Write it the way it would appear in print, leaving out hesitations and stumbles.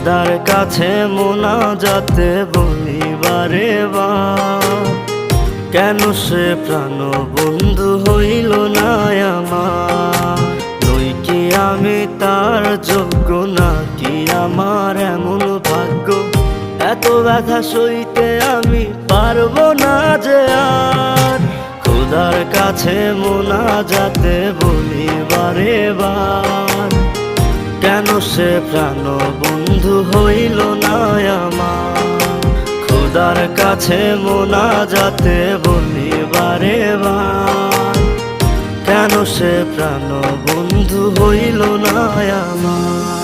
খোদার কাছে মোনাজাতে বলি বারে বার, কেন সে প্রাণ বন্ধু হইল না আমার। নই কি আমি তার যোগ্য, নাকি আমার এমন ভাগ্য, এত ব্যথা সইতে আমি পারবো না যে আর। খোদার কাছে মোনাজাতে বলি বারে বার, কেন সে প্রাণ বন্ধু হইল না আমার। খোদার কাছে মোনাজাতে বলি বারে বার, কেন সে প্রাণ বন্ধু হইল না আমার।